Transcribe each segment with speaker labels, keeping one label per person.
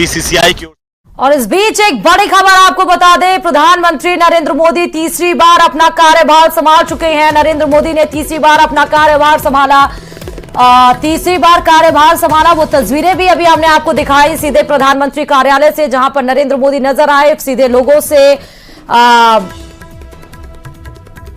Speaker 1: BCCI की ओर।
Speaker 2: और इस बीच एक बड़ी खबर आपको बता दें, प्रधानमंत्री नरेंद्र मोदी तीसरी बार अपना कार्यभार संभाल चुके हैं। नरेंद्र मोदी ने तीसरी बार अपना कार्यभार संभाला। तीसरी बार कार्यभार संभाला, वो तस्वीरें भी अभी हमने आपको दिखाई सीधे प्रधानमंत्री कार्यालय से, जहां पर नरेंद्र मोदी नजर आए, सीधे लोगों से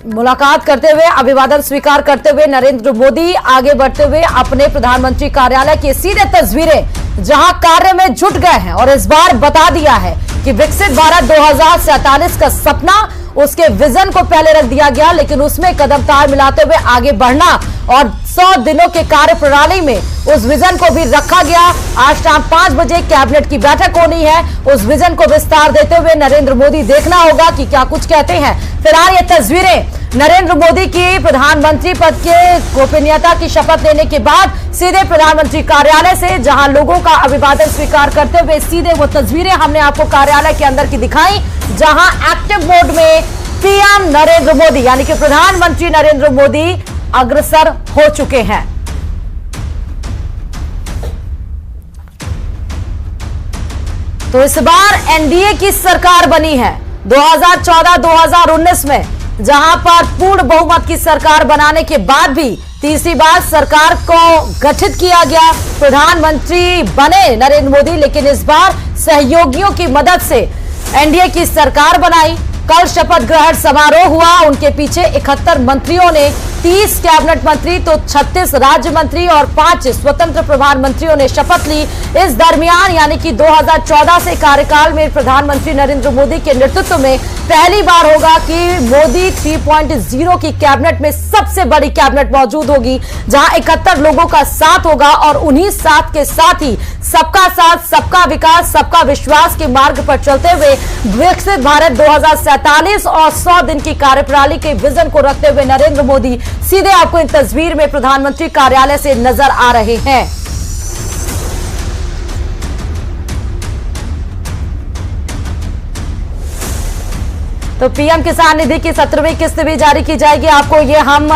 Speaker 2: मुलाकात करते हुए, अभिवादन स्वीकार करते हुए नरेंद्र मोदी आगे बढ़ते हुए अपने प्रधानमंत्री कार्यालय की सीधे तस्वीरें, जहां कार्य में जुट गए हैं और इस बार बता दिया है कि विकसित भारत 2047 का सपना, उसके विजन को पहले रख दिया गया, लेकिन उसमें कदम ताल मिलाते हुए आगे बढ़ना और 100 दिनों के कार्य प्रणाली में उस विजन को भी रखा गया। आज शाम 5 बजे कैबिनेट की बैठक होनी है। उस विजन को विस्तार देते हुए नरेंद्र मोदी, देखना होगा कि क्या कुछ कहते हैं। फिलहाल ये तस्वीरें नरेंद्र मोदी की प्रधानमंत्री पद के गोपनीयता की शपथ लेने के बाद सीधे प्रधानमंत्री कार्यालय से, जहां लोगों का अभिवादन स्वीकार करते हुए सीधे वो तस्वीरें हमने आपको कार्यालय के अंदर की दिखाई, जहां एक्टिव मोड में पीएम नरेंद्र मोदी यानी कि प्रधानमंत्री नरेंद्र मोदी अग्रसर हो चुके हैं। तो इस बार एनडीए की सरकार बनी है 2014-2019 में, जहां पर पूर्ण बहुमत की सरकार बनाने के बाद भी तीसरी बार सरकार को गठित किया गया। प्रधानमंत्री बने नरेंद्र मोदी, लेकिन इस बार सहयोगियों की मदद से एनडीए की सरकार बनाई। कल शपथ ग्रहण समारोह हुआ, उनके पीछे 71 मंत्रियों ने, 30 कैबिनेट मंत्री तो 36 राज्य मंत्री और 5 स्वतंत्र प्रभार मंत्रियों ने शपथ ली। इस दरमियान यानी कि 2014 से कार्यकाल में प्रधानमंत्री नरेंद्र मोदी के नेतृत्व में पहली बार होगा कि मोदी 3.0 की कैबिनेट में सबसे बड़ी कैबिनेट मौजूद होगी, जहां 71 लोगों का साथ होगा और उन्हीं साथ के साथ ही सबका साथ, सबका विकास, सबका विश्वास के मार्ग पर चलते हुए विकसित भारत 2047 और 100 दिन की कार्यप्रणाली के विजन को रखते हुए नरेंद्र मोदी सीधे आपको इन तस्वीर में प्रधानमंत्री कार्यालय से नजर आ रहे हैं। तो पीएम किसान निधि की 17वीं किस्त भी जारी की जाएगी। आपको ये हम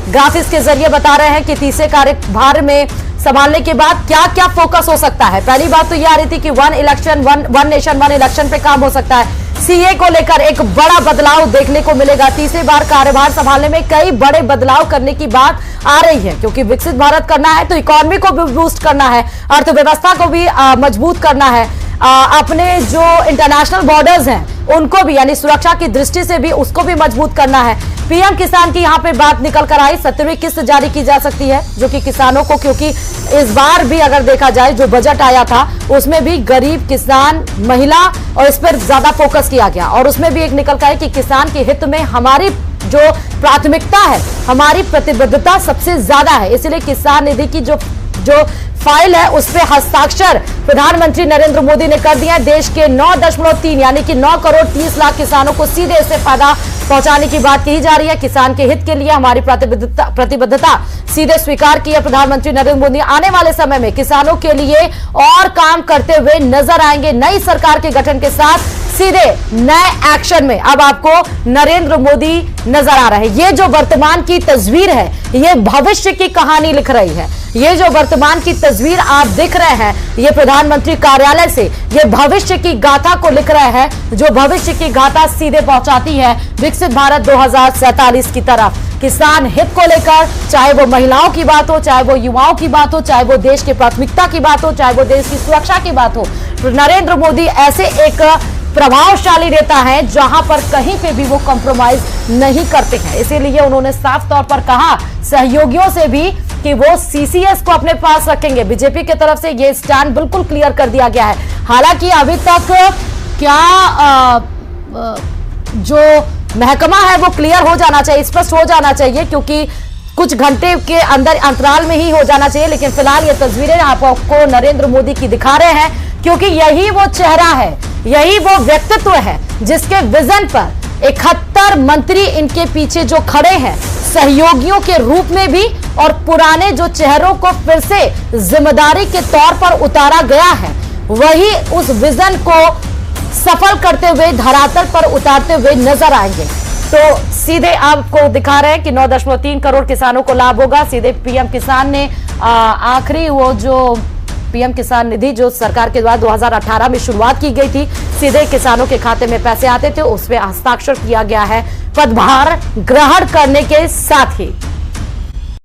Speaker 2: ग्राफिक्स के जरिए बता रहे हैं कि तीसरे कार्यभार में संभालने के बाद क्या क्या फोकस हो सकता है। पहली बात तो ये आ रही थी कि वन नेशन वन इलेक्शन पे काम हो सकता है। सीए को लेकर एक बड़ा बदलाव देखने को मिलेगा। तीसरी बार कार्यभार संभालने में कई बड़े बदलाव करने की बात आ रही है, क्योंकि विकसित भारत करना है तो इकोनॉमी को भी बूस्ट करना है, अर्थव्यवस्था को भी मजबूत करना है, अपने जो इंटरनेशनल बॉर्डर्स हैं उनको भी, यानी सुरक्षा की दृष्टि से भी उसको भी मजबूत करना है। पीएम किसान की यहां पे बात निकल कर आई, 17वीं किस्त जारी की जा सकती है, जो कि किसानों को, क्योंकि इस बार भी अगर देखा जाए जो बजट आया था उसमें भी गरीब, किसान, महिला और इस पर ज्यादा फोकस किया गया और उसमें भी एक निकल कर आई कि किसान के हित में हमारी जो प्राथमिकता है, हमारी प्रतिबद्धता सबसे ज्यादा है। इसलिए किसान निधि की जो फाइल है उस पे हस्ताक्षर प्रधानमंत्री नरेंद्र मोदी ने कर दिया है। देश के 9.3 यानी कि 9 करोड़ 30 लाख किसानों को सीधे इससे फायदा पहुंचाने की बात कही जा रही है। किसान के हित के लिए हमारी प्रतिबद्धता सीधे स्वीकार की है प्रधानमंत्री नरेंद्र मोदी। आने वाले समय में किसानों के लिए और काम करते हुए नजर आएंगे। नई सरकार के गठन के साथ सीधे नए एक्शन में अब आपको नरेंद्र मोदी नजर आ रहे हैं। ये जो वर्तमान की तस्वीर है, ये भविष्य की कहानी लिख रही है। ये जो वर्तमान की तस्वीर आप देख रहे हैं, ये प्रधानमंत्री कार्यालय से ये भविष्य की गाथा को लिख रहे हैं, जो भविष्य की गाथा सीधे पहुंचाती है विकसित भारत 2047 की तरफ। किसान हित को लेकर, चाहे वो महिलाओं की बात हो, चाहे वो युवाओं की बात हो, चाहे वो देश की प्राथमिकता की बात हो, चाहे वो देश की सुरक्षा की बात हो, नरेंद्र मोदी ऐसे एक प्रभावशाली नेता है जहां पर कहीं पे भी वो कॉम्प्रोमाइज नहीं करते हैं। इसीलिए उन्होंने साफ तौर पर कहा सहयोगियों से भी कि वो सीसीएस को अपने पास रखेंगे। बीजेपी की तरफ से ये स्टैंड बिल्कुल क्लियर कर दिया गया है। हालांकि अभी तक क्या जो महकमा है वो क्लियर हो जाना चाहिए, स्पष्ट हो जाना चाहिए, क्योंकि कुछ घंटे के अंदर अंतराल में ही हो जाना चाहिए। लेकिन फिलहाल ये तस्वीरें आपको नरेंद्र मोदी की दिखा रहे हैं, क्योंकि यही वो चेहरा है, यही वो व्यक्तित्व है जिसके विजन पर 71 मंत्री इनके पीछे जो खड़े हैं सहयोगियों के रूप में भी, और पुराने जो चेहरों को फिर से जिम्मेदारी के तौर पर उतारा गया है, वही उस विजन को सफल करते हुए धरातल पर उतारते हुए नजर आएंगे। तो सीधे आपको दिखा रहे हैं कि 9.3 करोड़ किसानों को लाभ होगा। सीधे पीएम किसान ने आखिरी वो जो पीएम किसान निधि जो सरकार के द्वारा 2018 में शुरुआत की गई थी, सीधे किसानों के खाते में पैसे आते थे, उसमें हस्ताक्षर किया गया है पदभार ग्रहण करने के साथ ही।